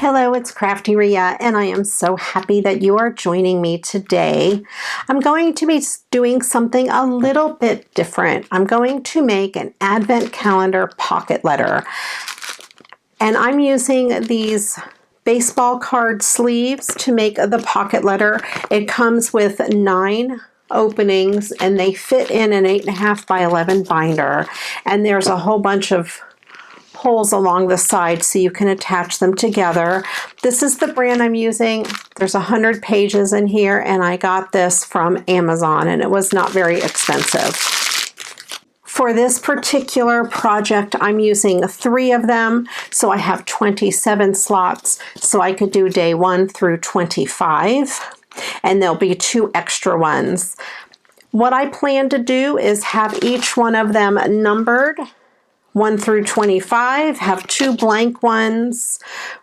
Hello, it's Crafty Ria, and I am so happy that you are joining me today. I'm going to be doing something a little bit different. I'm going to make an advent calendar pocket letter, and I'm using these baseball card sleeves to make the pocket letter. It comes with 9 openings, and they fit in an 8.5 by 11 binder, and there's a whole bunch of holes along the side so you can attach them together. This is the brand I'm using. There's 100 pages in here, and I got this from Amazon, and it was not very expensive. For this particular project, I'm using 3 of them, so I have 27 slots, so I could do day 1 through 25, and there'll be 2 extra ones. What I plan to do is have each one of them numbered 1 through 25, have 2 blank ones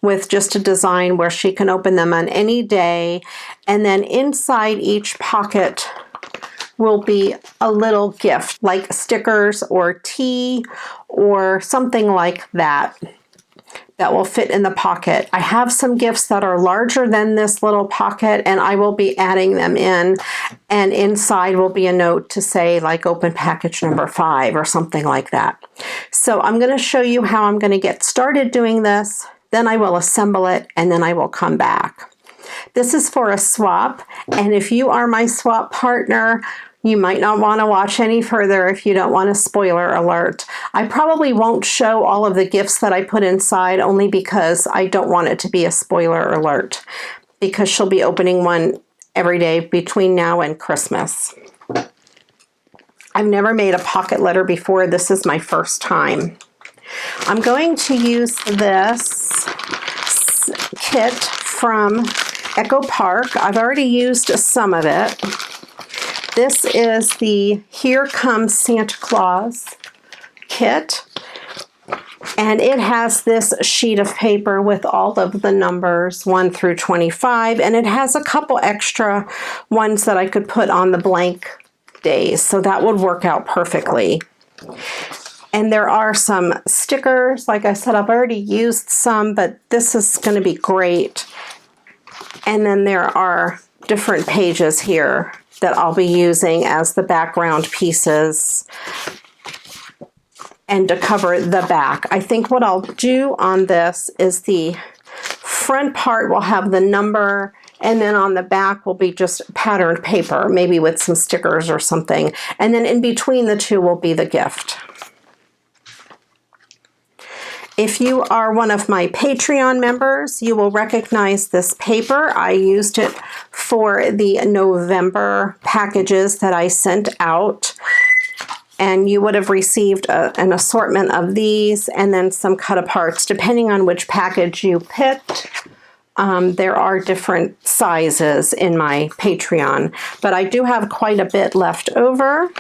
with just a design where she can open them on any day, and then inside each pocket will be a little gift like stickers or tea or something like that that will fit in the pocket. I have some gifts that are larger than this little pocket, and I will be adding them in, and inside will be a note to say like open package number 5 or something like that. So I'm going to show you how I'm going to get started doing this, then I will assemble it, and then I will come back. This is for a swap, and if you are my swap partner, you might not want to watch any further if you don't want a spoiler alert. I probably won't show all of the gifts that I put inside only because I don't want it to be a spoiler alert, because she'll be opening one every day between now and Christmas. I've never made a pocket letter before. This is my first time. I'm going to use this kit from Echo Park. I've already used some of it. This is the Here Comes Santa Claus kit, and it has this sheet of paper with all of the numbers 1 through 25, and it has a couple extra ones that I could put on the blank days, so that would work out perfectly. And there are some stickers. Like I said, I've already used some, but this is going to be great. And then there are different pages here that I'll be using as the background pieces and to cover the back. I think what I'll do on this is the front part will have the number, and then on the back will be just patterned paper, maybe with some stickers or something. And then in between the two will be the gift. If you are one of my Patreon members, you will recognize this paper. I used it for the November packages that I sent out. And you would have received an assortment of these and then some cut aparts, depending on which package you picked. There are different sizes in my Patreon, but I do have quite a bit left over.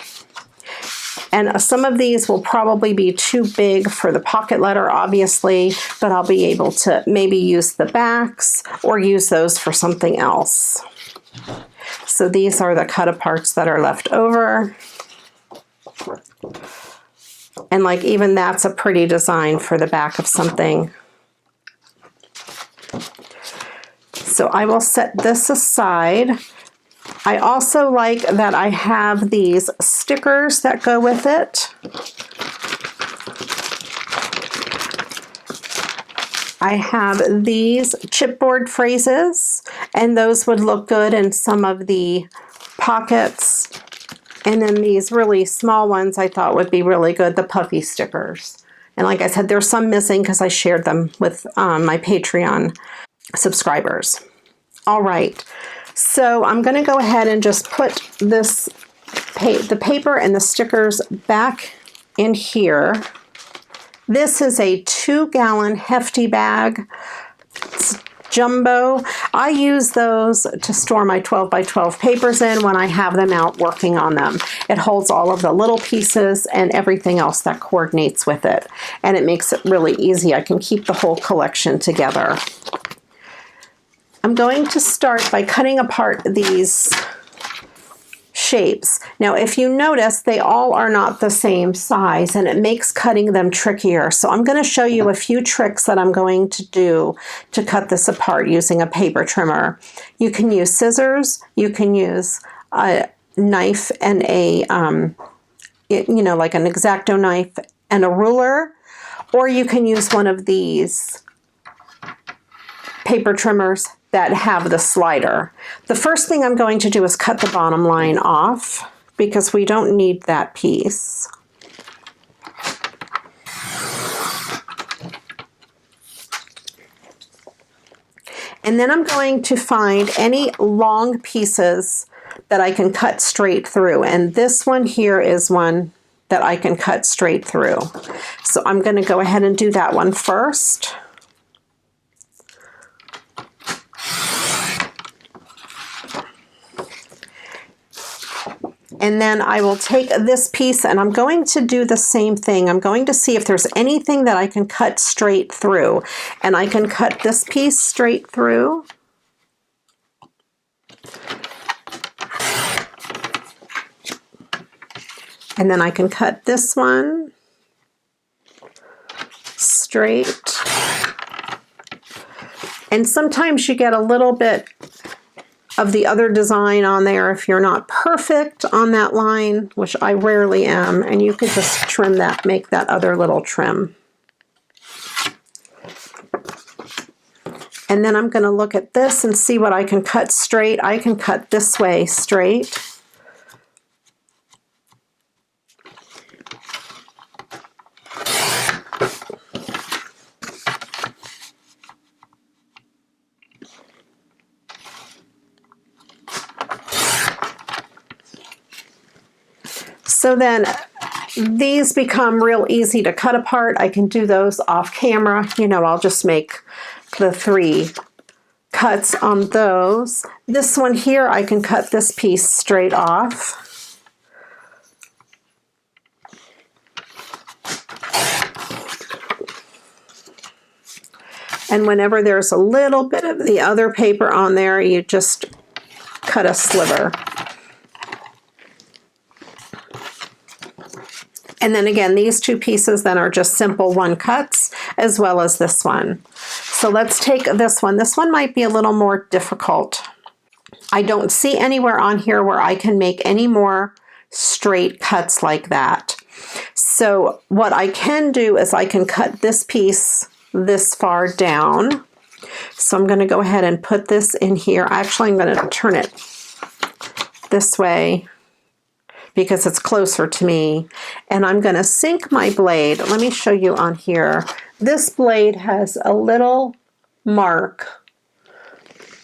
And some of these will probably be too big for the pocket letter, obviously, but I'll be able to maybe use the backs or use those for something else. So these are the cut aparts that are left over. And like even that's a pretty design for the back of something. So I will set this aside. I also like that I have these stickers that go with it. I have these chipboard phrases, and those would look good in some of the pockets. And then these really small ones I thought would be really good, the puffy stickers. And like I said, there's some missing because I shared them with my Patreon subscribers. All right. So I'm going to go ahead and just put this the paper and the stickers back in here. This is a 2-gallon hefty bag. It's jumbo. I use those to store my 12 by 12 papers in when I have them out working on them. It holds all of the little pieces and everything else that coordinates with it. And it makes it really easy. I can keep the whole collection together. I'm going to start by cutting apart these shapes. Now, if you notice, they all are not the same size, and it makes cutting them trickier. So I'm going to show you a few tricks that I'm going to do to cut this apart using a paper trimmer. You can use scissors, you can use a knife and a, like an X-Acto knife and a ruler, or you can use one of these paper trimmers that have the slider. The first thing I'm going to do is cut the bottom line off because we don't need that piece. And then I'm going to find any long pieces that I can cut straight through. And this one here is one that I can cut straight through. So I'm going to go ahead and do that one first. And then I will take this piece and I'm going to do the same thing. I'm going to see if there's anything that I can cut straight through. And I can cut this piece straight through. And then I can cut this one straight. And sometimes you get a little bit of the other design on there if you're not perfect on that line, which I rarely am, and you could just trim that, make that other little trim. And then I'm going to look at this and see what I can cut straight. I can cut this way straight. So then these become real easy to cut apart. I can do those off camera. I'll just make the 3 cuts on those. This one here, I can cut this piece straight off. And whenever there's a little bit of the other paper on there, you just cut a sliver. And then again, these 2 pieces then are just simple 1 cuts, as well as this one. So let's take this one. This one might be a little more difficult. I don't see anywhere on here where I can make any more straight cuts like that. So what I can do is I can cut this piece this far down. So I'm going to go ahead and put this in here. Actually, I'm going to turn it this way because it's closer to me. And I'm going to sink my blade. Let me show you on here. This blade has a little mark,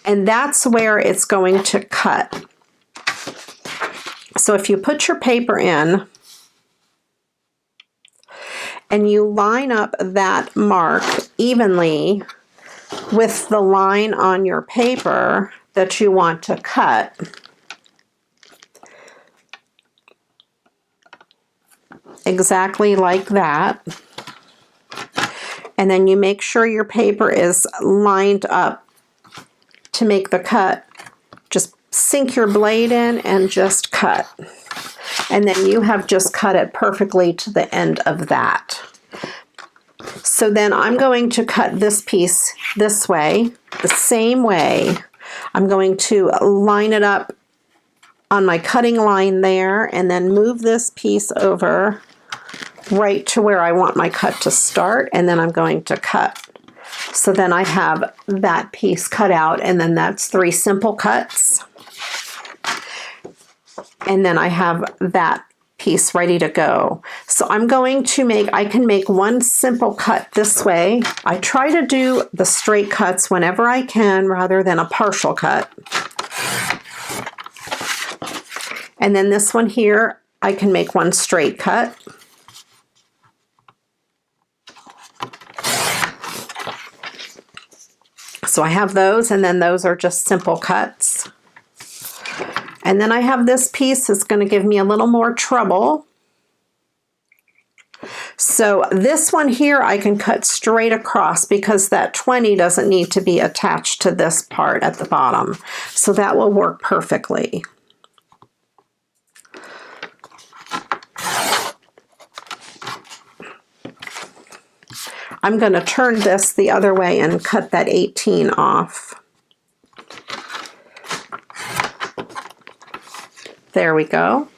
and that's where it's going to cut. So if you put your paper in and you line up that mark evenly with the line on your paper that you want to cut, exactly like that. And then you make sure your paper is lined up to make the cut. Just sink your blade in and just cut. And then you have just cut it perfectly to the end of that. So then I'm going to cut this piece this way, the same way. I'm going to line it up on my cutting line there and then move this piece over right to where I want my cut to start, and then I'm going to cut. So then I have that piece cut out, and then that's 3 simple cuts. And then I have that piece ready to go. So I'm going to I can make 1 simple cut this way. I try to do the straight cuts whenever I can rather than a partial cut. And then this one here, I can make 1 straight cut. So I have those, and then those are just simple cuts. And then I have this piece that's going to give me a little more trouble. So this one here I can cut straight across because that 20 doesn't need to be attached to this part at the bottom. So that will work perfectly. I'm going to turn this the other way and cut that 18 off. There we go.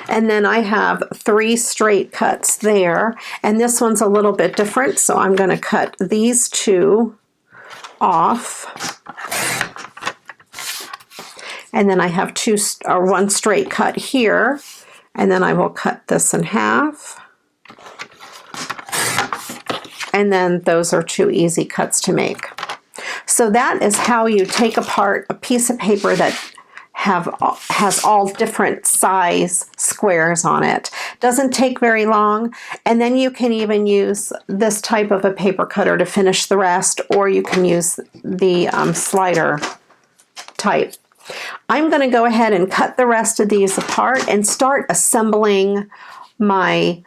And then I have 3 straight cuts there, and this one's a little bit different, so I'm going to cut these 2 off. And then I have 1 straight cut here, and then I will cut this in half. And then those are 2 easy cuts to make. So that is how you take apart a piece of paper that has all different size squares on it. Doesn't take very long, and then you can even use this type of a paper cutter to finish the rest, or you can use the slider type. I'm going to go ahead and cut the rest of these apart and start assembling my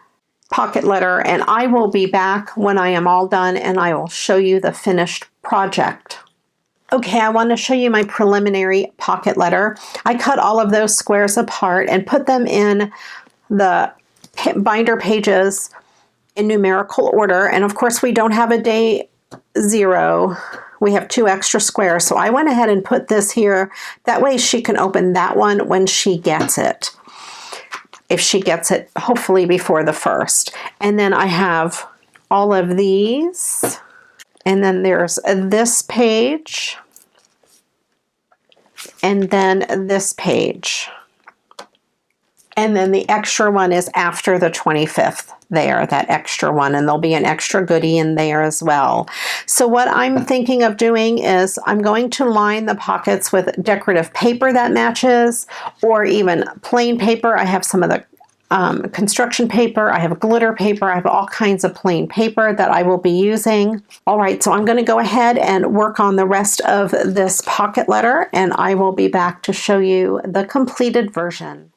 pocket letter, and I will be back when I am all done and I will show you the finished project. Okay, I want to show you my preliminary pocket letter. I cut all of those squares apart and put them in the binder pages in numerical order. And of course, we don't have a day 0. We have 2 extra squares. So I went ahead and put this here. That way she can open that one when she gets it. If she gets it, hopefully before the 1st. And then I have all of these. And then there's this page. And then this page. And then the extra one is after the 25th there, that extra one. And there'll be an extra goodie in there as well. So what I'm thinking of doing is I'm going to line the pockets with decorative paper that matches, or even plain paper. I have some of the construction paper, I have glitter paper, I have all kinds of plain paper that I will be using. All right, so I'm going to go ahead and work on the rest of this pocket letter, and I will be back to show you the completed version.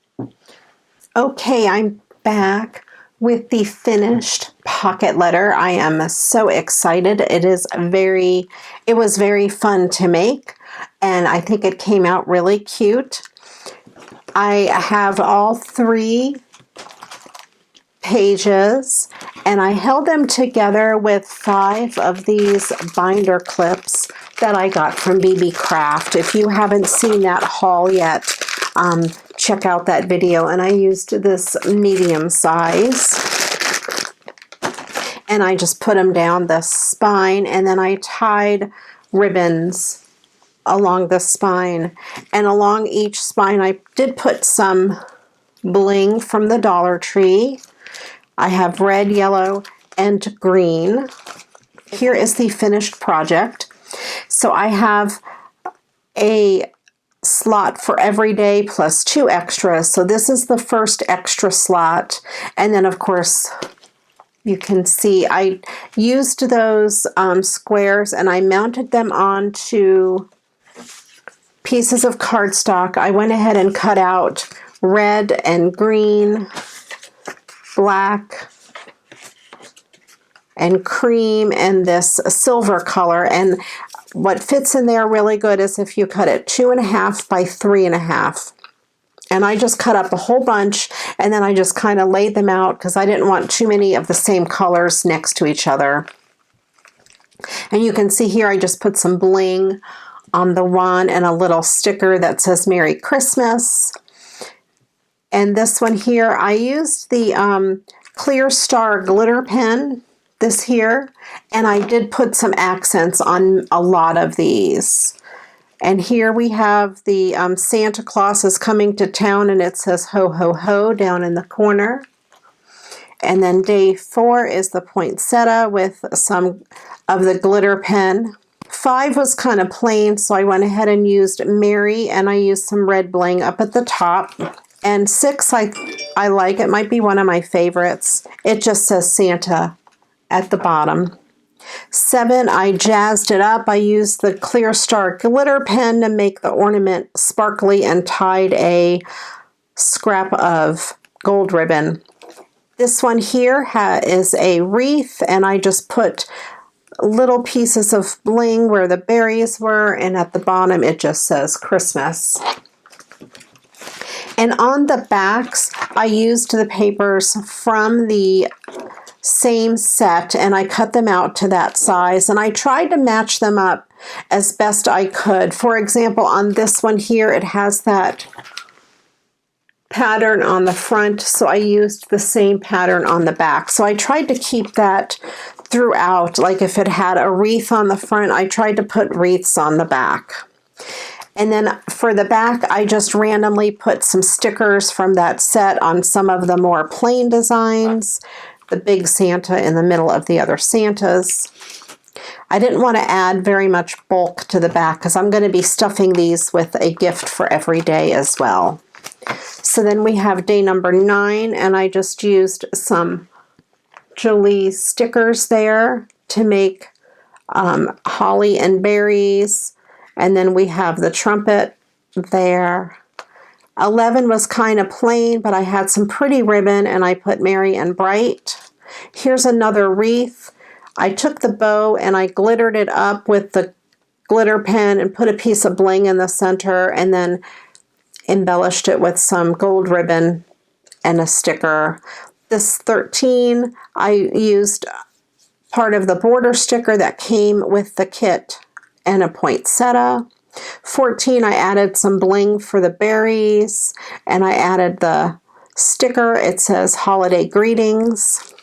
Okay, I'm back with the finished pocket letter. I am so excited. It was very fun to make, and I think it came out really cute. I have all 3 pages, and I held them together with 5 of these binder clips that I got from BB Craft. If you haven't seen that haul yet, check out that video. And I used this medium size, and I just put them down the spine, and then I tied ribbons along the spine, and along each spine I did put some bling from the Dollar Tree. I have red, yellow, and green. Here is the finished project. So I have a slot for every day plus 2 extras. So this is the first extra slot. And then of course, you can see I used those squares and I mounted them onto pieces of cardstock. I went ahead and cut out red and green, black and cream, and this silver color. And what fits in there really good is if you cut it 2.5 by 3.5. And I just cut up a whole bunch, and then I just kind of laid them out because I didn't want too many of the same colors next to each other. And you can see here I just put some bling on the one and a little sticker that says Merry Christmas. And this one here, I used the Clear Star glitter pen, this here, and I did put some accents on a lot of these. And here we have the Santa Claus is coming to town, and it says ho ho ho down in the corner. And then day 4 is the poinsettia with some of the glitter pen. 5 was kind of plain, so I went ahead and used Mary, and I used some red bling up at the top. And 6, I like. It might be one of my favorites. It just says Santa at the bottom. 7, I jazzed it up. I used the Clear Star glitter pen to make the ornament sparkly and tied a scrap of gold ribbon. This one here is a wreath, and I just put little pieces of bling where the berries were, and at the bottom it just says Christmas. And on the backs, I used the papers from the same set, and I cut them out to that size, and I tried to match them up as best I could. For example, on this one here, it has that pattern on the front, so I used the same pattern on the back. So I tried to keep that throughout. Like if it had a wreath on the front, I tried to put wreaths on the back. And then for the back, I just randomly put some stickers from that set on some of the more plain designs. The big Santa in the middle of the other Santas. I didn't want to add very much bulk to the back because I'm going to be stuffing these with a gift for every day as well. So then we have day number 9, and I just used some Jolie stickers there to make holly and berries. And then we have the trumpet there. 11 was kind of plain, but I had some pretty ribbon, and I put merry and bright. Here's another wreath. I took the bow and I glittered it up with the glitter pen and put a piece of bling in the center, and then embellished it with some gold ribbon and a sticker. This 13, I used part of the border sticker that came with the kit and a poinsettia. 14, I added some bling for the berries, and I added the sticker. It says holiday greetings.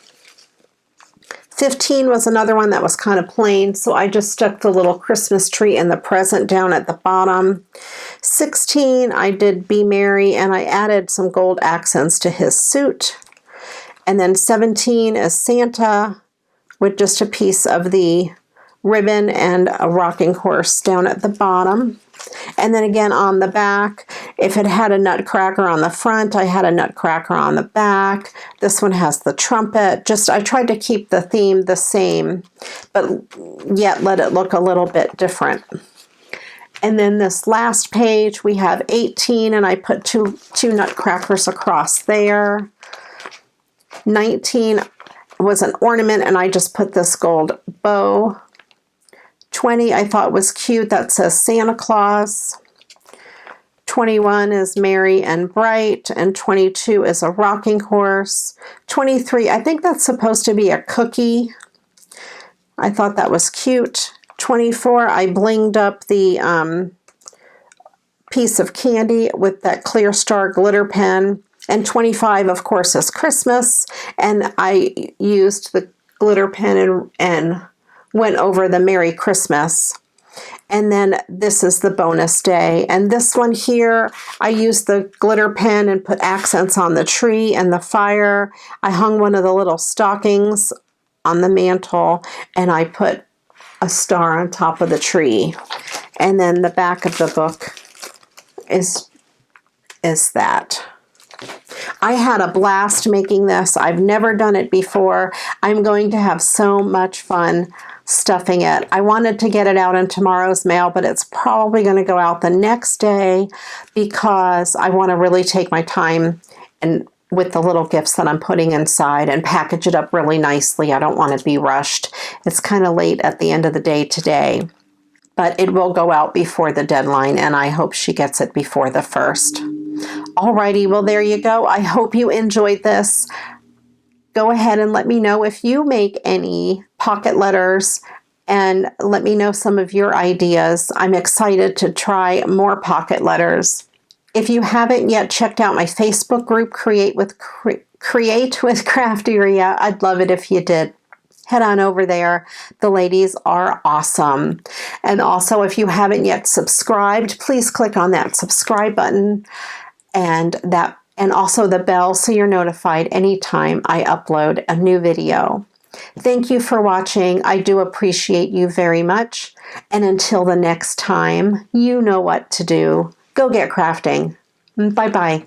15 was another one that was kind of plain, so I just stuck the little Christmas tree and the present down at the bottom. 16, I did Be Merry, and I added some gold accents to his suit. And then 17 is Santa with just a piece of the ribbon and a rocking horse down at the bottom. And then again on the back, if it had a nutcracker on the front, I had a nutcracker on the back. This one has the trumpet. I tried to keep the theme the same, but yet let it look a little bit different. And then this last page, we have 18, and I put two nutcrackers across there. 19 was an ornament, and I just put this gold bow. 20 I thought was cute. That says Santa Claus. 21 is merry and bright, and 22 is a rocking horse. 23, I think that's supposed to be a cookie. I thought that was cute. 24, I blinged up the piece of candy with that Clear Star glitter pen. And 25, of course, is Christmas. And I used the glitter pen and went over the Merry Christmas. And then this is the bonus day. And this one here, I used the glitter pen and put accents on the tree and the fire. I hung one of the little stockings on the mantle, and I put a star on top of the tree. And then the back of the book is that. I had a blast making this. I've never done it before. I'm going to have so much fun stuffing it. I wanted to get it out in tomorrow's mail, but it's probably going to go out the next day because I want to really take my time and with the little gifts that I'm putting inside and package it up really nicely. I don't want to be rushed. It's kind of late at the end of the day today, but it will go out before the deadline, and I hope she gets it before the 1st. Alrighty, well, there you go. I hope you enjoyed this. Go ahead and let me know if you make any pocket letters, and let me know some of your ideas. I'm excited to try more pocket letters. If you haven't yet checked out my Facebook group, Create with Crafteria, I'd love it if you did. Head on over there. The ladies are awesome. And also, if you haven't yet subscribed, please click on that subscribe button and also the bell so you're notified anytime I upload a new video. Thank you for watching. I do appreciate you very much. And until the next time, you know what to do. Go get crafting. Bye-bye.